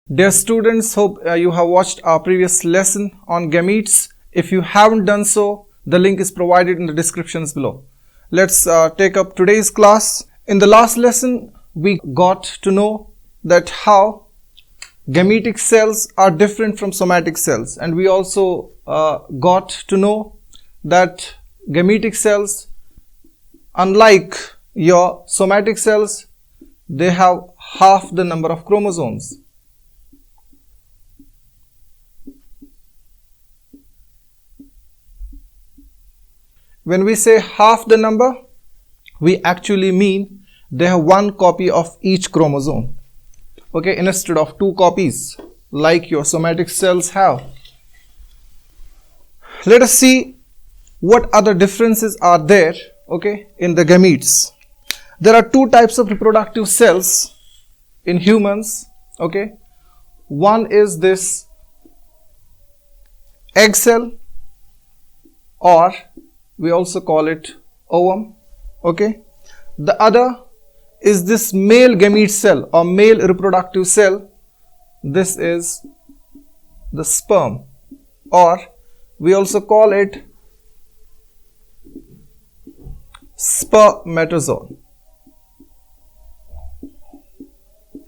Dear students, hope you have watched our previous lesson on gametes. If you haven't done so, the link is provided in the descriptions below. Let's take up today's class. In the last lesson, we got to know that how gametic cells are different from somatic cells, and we also got to know that gametic cells, unlike your somatic cells, they have half the number of chromosomes. When we say half the number, we actually mean they have one copy of each chromosome, okay, instead of two copies like your somatic cells have. Let us see what other differences are there, okay, in the gametes. There are two types of reproductive cells in humans, okay. One is this egg cell, or we also call it ovum, okay. The other is this male gamete cell or male reproductive cell. This is the sperm, or we also call it spermatozoa.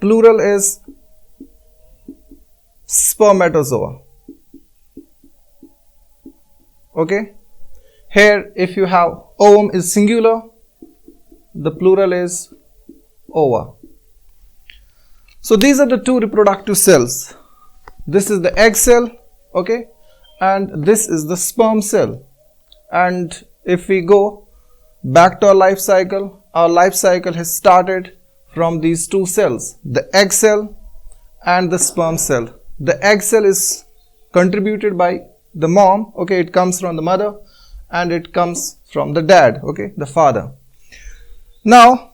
Plural is spermatozoa, okay. Here, if you have ovum is singular, the plural is ova. So these are the two reproductive cells. This is the egg cell, okay, and this is the sperm cell. And if we go back to our life cycle has started from these two cells, the egg cell and the sperm cell. The egg cell is contributed by the mom, okay, it comes from the mother, and it comes from the dad, okay, the father. Now,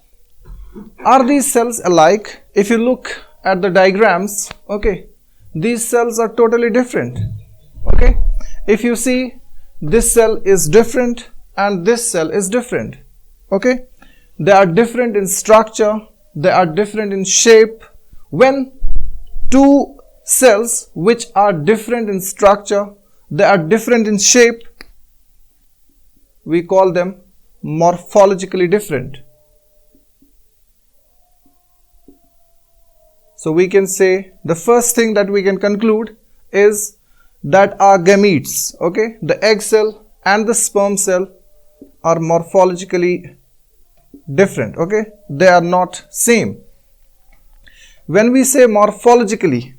are these cells alike? If you look at the diagrams, okay, these cells are totally different, okay. If you see, this cell is different and this cell is different, okay. They are different in structure, they are different in shape. When two cells which are different in structure, they are different in shape, we call them morphologically different. So we can say the first thing that we can conclude is that our gametes, okay, the egg cell and the sperm cell are morphologically different, okay, they are not same. When we say morphologically,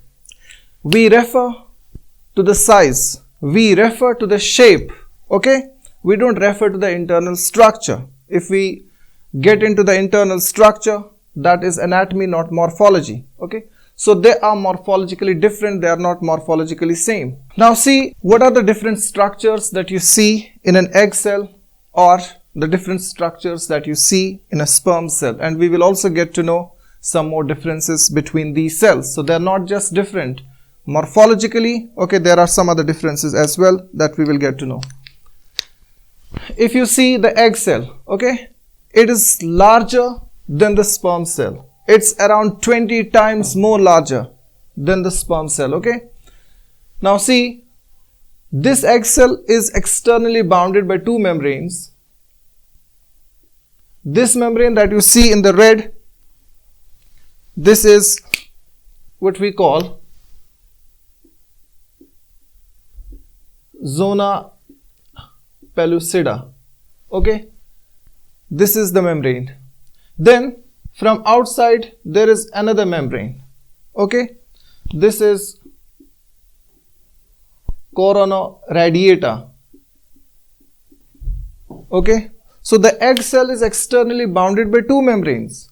we refer to the size, we refer to the shape, okay. We don't refer to the internal structure. If we get into the internal structure, that is anatomy, not morphology, okay. So they are morphologically different, they are not morphologically same. Now see, what are the different structures that you see in an egg cell or the different structures that you see in a sperm cell, and we will also get to know some more differences between these cells. So they are not just different morphologically, okay, there are some other differences as well that we will get to know. If you see the egg cell, okay, it is larger than the sperm cell. It's around 20 times more larger than the sperm cell, okay. Now see, this egg cell is externally bounded by two membranes. This membrane that you see in the red, this is what we call Zona Pellucida, okay. This is the membrane. Then from outside there is another membrane, okay. This is corona radiata, okay. So the egg cell is externally bounded by two membranes.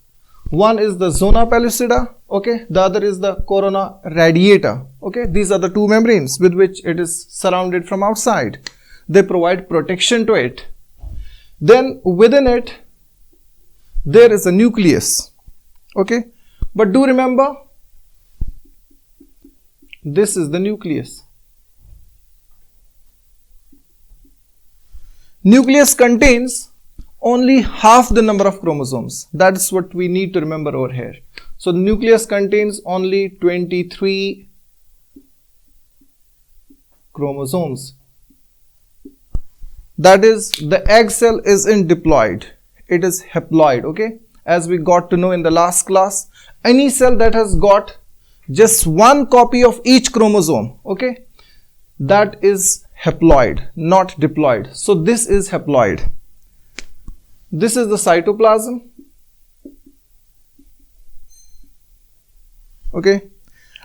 One is the Zona Pellucida, okay, the other is the corona radiata, okay. These are the two membranes with which it is surrounded from outside. They provide protection to it. Then within it there is a nucleus, okay. But do remember, this is the nucleus. Nucleus contains only half the number of chromosomes. That is what we need to remember over here. So the nucleus contains only 23 chromosomes. That is, the egg cell isn't diploid, it is haploid. Okay, as we got to know in the last class, any cell that has got just one copy of each chromosome, okay, that is haploid, not diploid. So this is haploid. This is the cytoplasm. Okay,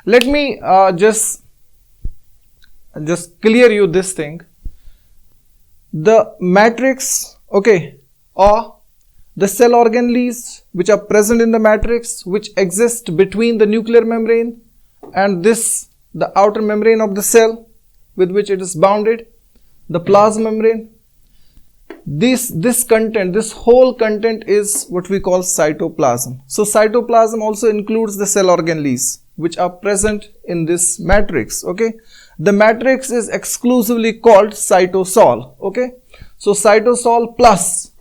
let me just clear you this thing. The matrix, okay, or the cell organelles which are present in the matrix, which exist between the nuclear membrane and this, the outer membrane of the cell with which it is bounded, the plasma membrane. This content, this whole content is what we call cytoplasm. So cytoplasm also includes the cell organelles which are present in this matrix. Okay, the matrix is exclusively called cytosol. Okay, so cytosol plus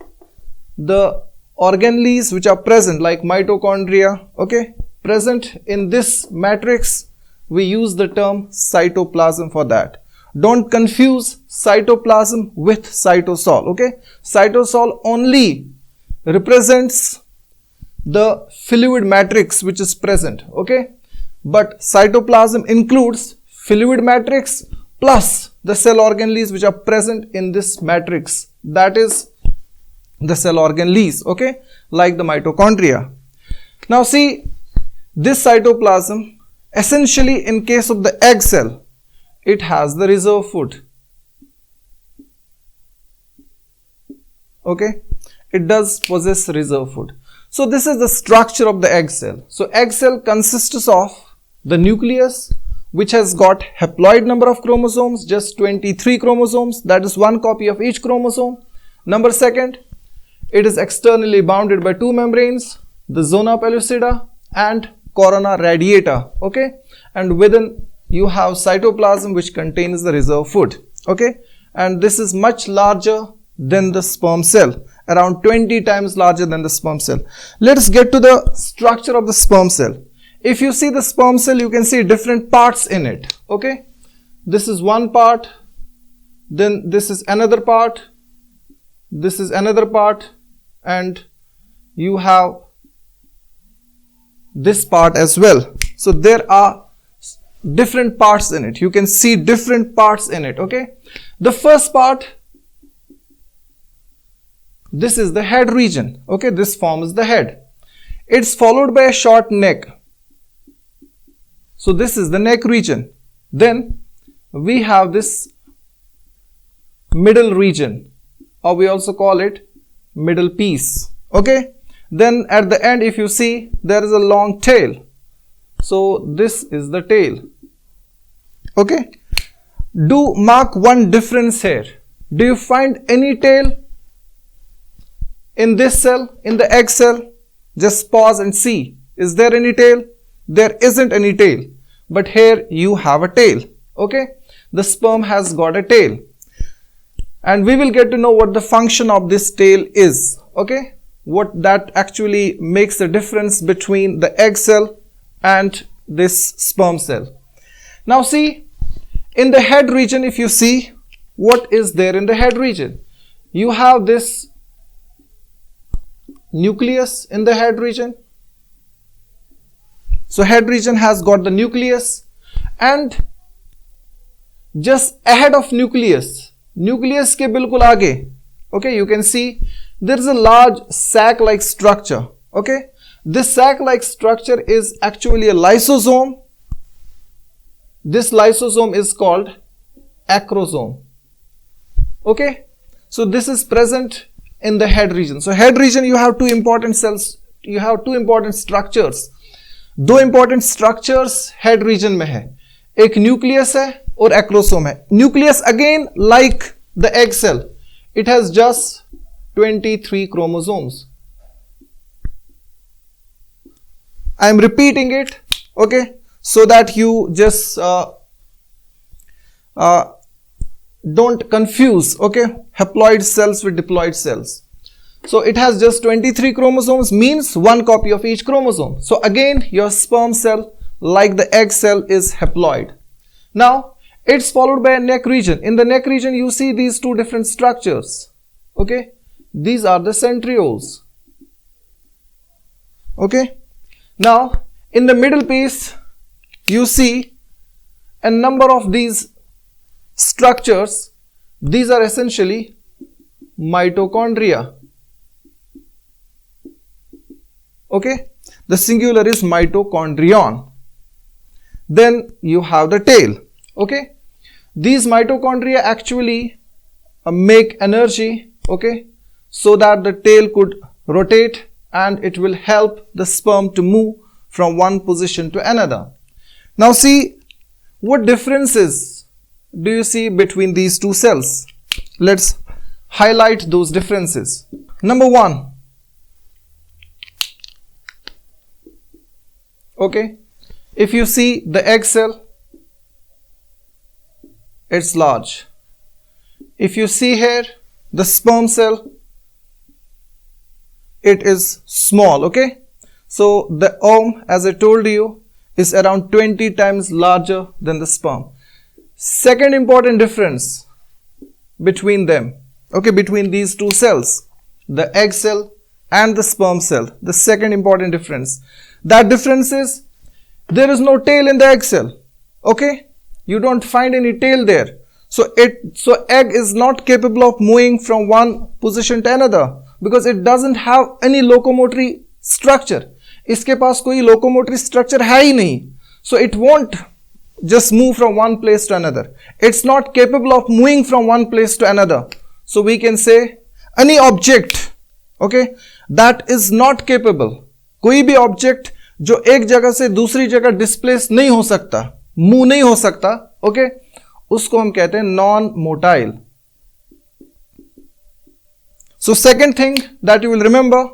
the organelles which are present like mitochondria, okay, present in this matrix, we use the term cytoplasm for that. Don't confuse cytoplasm with cytosol. Okay, cytosol only represents the fluid matrix which is present. Okay, but cytoplasm includes fluid matrix plus the cell organelles which are present in this matrix, that is the cell organelles, okay, like the mitochondria. Now see, this cytoplasm, essentially in case of the egg cell, it has the reserve food. Okay, it does possess reserve food. So this is the structure of the egg cell. So egg cell consists of the nucleus, which has got haploid number of chromosomes, just 23 chromosomes, that is one copy of each chromosome. Number second, it is externally bounded by two membranes, the zona pellucida and corona radiata. Okay, and within you have cytoplasm which contains the reserve food. Okay, and this is much larger than the sperm cell, around 20 times larger than the sperm cell. Let us get to the structure of the sperm cell. If you see the sperm cell, you can see different parts in it. Okay, this is one part, then this is another part, this is another part, and you have this part as well. So there are different parts in it. You can see different parts in it. Okay, the first part, this is the head region. Okay, this forms the head. It's followed by a short neck. So this is the neck region. Then we have this middle region, or we also call it middle piece. Okay, then at the end, if you see, there is a long tail. So this is the tail. Okay, do mark one difference here. Do you find any tail in this cell, in the egg cell? Just pause and see. Is there any tail? There isn't any tail, but here you have a tail. Okay, the sperm has got a tail, and we will get to know what the function of this tail is. Okay, what that actually makes the difference between the egg cell and this sperm cell. Now see, in the head region, if you see, what is there in the head region? You have this nucleus in the head region. So head region has got the nucleus, and just ahead of nucleus के बिल्कुल आगे, okay, you can see there is a large sac-like structure. Okay, this sac-like structure is actually a lysosome. This lysosome is called acrosome. Okay, so this is present in the head region. So head region, you have two important cells, you have two important structures. दो important structures head region में है, एक nucleus है और acrosome है. Nucleus again like the egg cell, it has just 23 chromosomes. I am repeating it, okay, so that you just don't confuse, okay, haploid cells with diploid cells. So it has just 23 chromosomes, means one copy of each chromosome. So again, your sperm cell, like the egg cell, is haploid. Now, it's followed by a neck region. In the neck region, you see these two different structures. Okay, these are the centrioles. Okay, now in the middle piece, you see a number of these structures. These are essentially mitochondria. Okay, the singular is mitochondrion. Then you have the tail. Okay, these mitochondria actually make energy, okay, so that the tail could rotate and it will help the sperm to move from one position to another. Now see, what differences do you see between these two cells? Let's highlight those differences. Number one, okay, if you see the egg cell, it's large. If you see here the sperm cell, it is small. Okay, so the ovum, as I told you, is around 20 times larger than the sperm. Second important difference between them, okay, between these two cells, the egg cell and the sperm cell, the second important difference, that difference is there is no tail in the egg cell. Okay, you don't find any tail there. So egg is not capable of moving from one position to another because it doesn't have any locomotory structure. इसके पास कोई locomotory structure है ही नहीं. So it won't just move from one place to another. It's not capable of moving from one place to another. So we can say any object, okay, that is not capable. कोई भी object जो एक जगह से दूसरी जगह displace नहीं हो सकता, move नहीं हो सकता, okay, उसको हम कहते हैं non-motile. So second thing that you will remember,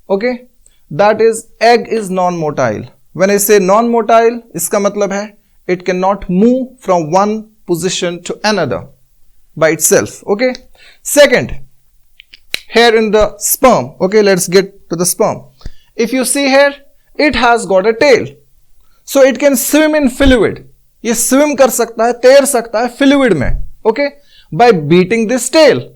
okay, that is egg is non-motile. When I say non-motile, इसका मतलब है it cannot move from one position to another by itself. Okay. Second, here in the sperm, okay, let's get to the sperm. If you see here, it has got a tail, so it can swim in fluid. ये swim कर सकता है, तैर सकता है fluid में, okay, by beating this tail.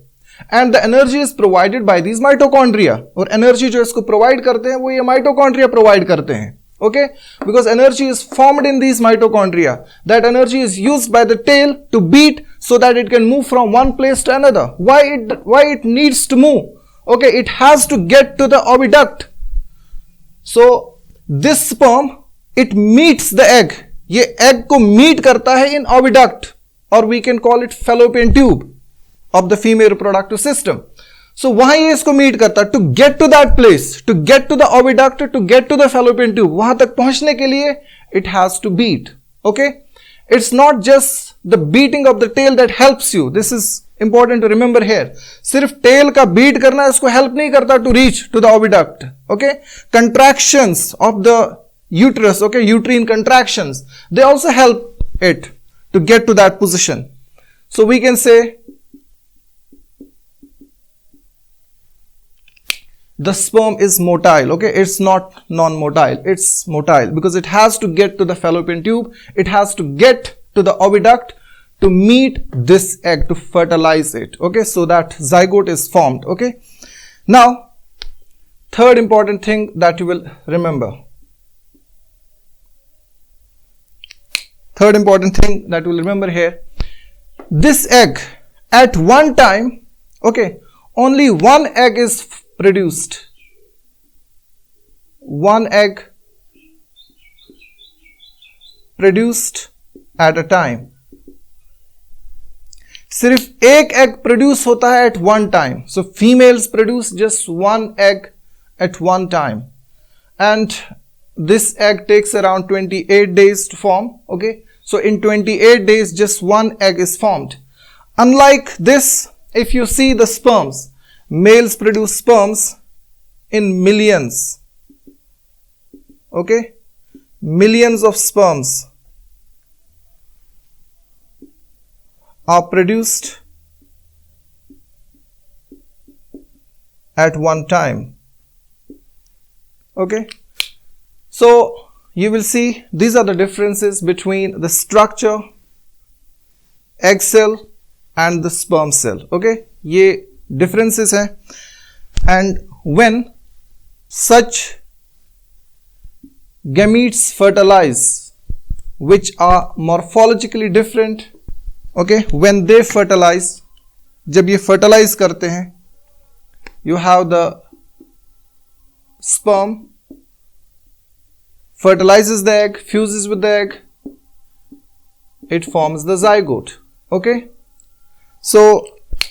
And the energy is provided by these mitochondria. और energy जो इसको provide करते हैं वो ये mitochondria provide करते हैं. Okay, because energy is formed in these mitochondria. That energy is used by the tail to beat so that it can move from one place to another. Why it needs to move? Okay, it has to get to the oviduct. So this sperm, it meets the egg. ये egg को meet करता है in oviduct, or we can call it fallopian tube of the female reproductive system. So वहां ये इसको meet करता है. To get to that place, to get to the oviduct, to get to the fallopian tube, वहां तक पहुंचने के लिए it has to beat. Okay, it's not just the beating of the tail that helps you. This is important to remember here. सिर्फ tail का beat करना इसको help नहीं करता to reach to the oviduct. Okay, contractions of the uterus, okay, uterine contractions, they also help it to get to that position. So we can say the sperm is motile. Okay, it's not non-motile, it's motile because it has to get to the fallopian tube, it has to get to the oviduct to meet this egg, to fertilize it. Okay, so that zygote is formed. Okay, now third important thing that you will remember, here, this egg at one time, okay, only one egg is produced. One egg produced at a time. सिर्फ एक egg produce होता है at one time. So females produce just one egg at one time, and this egg takes around 28 days to form. Okay, so in 28 days just one egg is formed. Unlike this, if you see the sperms, males produce sperms in millions. Okay, millions of sperms are produced at one time. Okay, so you will see these are the differences between the structure, egg cell and the sperm cell. Okay, ये differences हैं, and when such gametes fertilize which are morphologically different, okay, when they fertilize, जब ये fertilize करते हैं, you have the sperm fertilizes the egg, fuses with the egg, it forms the zygote. Okay, so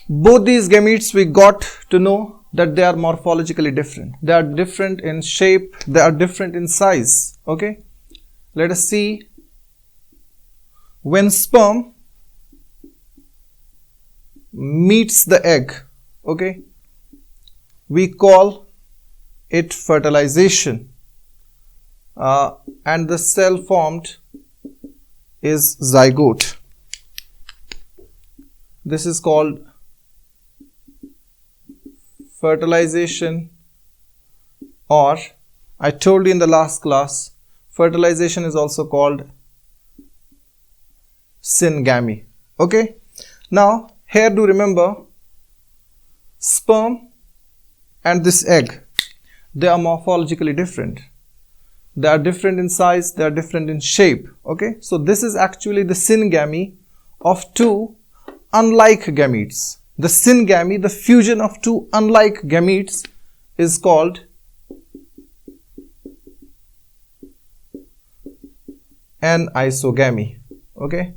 both these gametes we got to know that they are morphologically different. They are different in shape, they are different in size. Okay, let us see. When sperm meets the egg, okay, we call it fertilization, and the cell formed is zygote. This is called fertilization, or I told you in the last class, fertilization is also called syngamy. Okay, now here do remember, sperm and this egg, they are morphologically different. They are different in size, they are different in shape. Okay, so this is actually the syngamy of two unlike gametes. The syngamy, the fusion of two unlike gametes, is called anisogamy. Okay,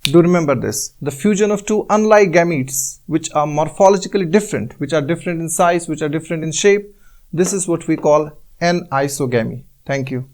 do remember this. The fusion of two unlike gametes which are morphologically different, which are different in size, which are different in shape, this is what we call anisogamy. Thank you.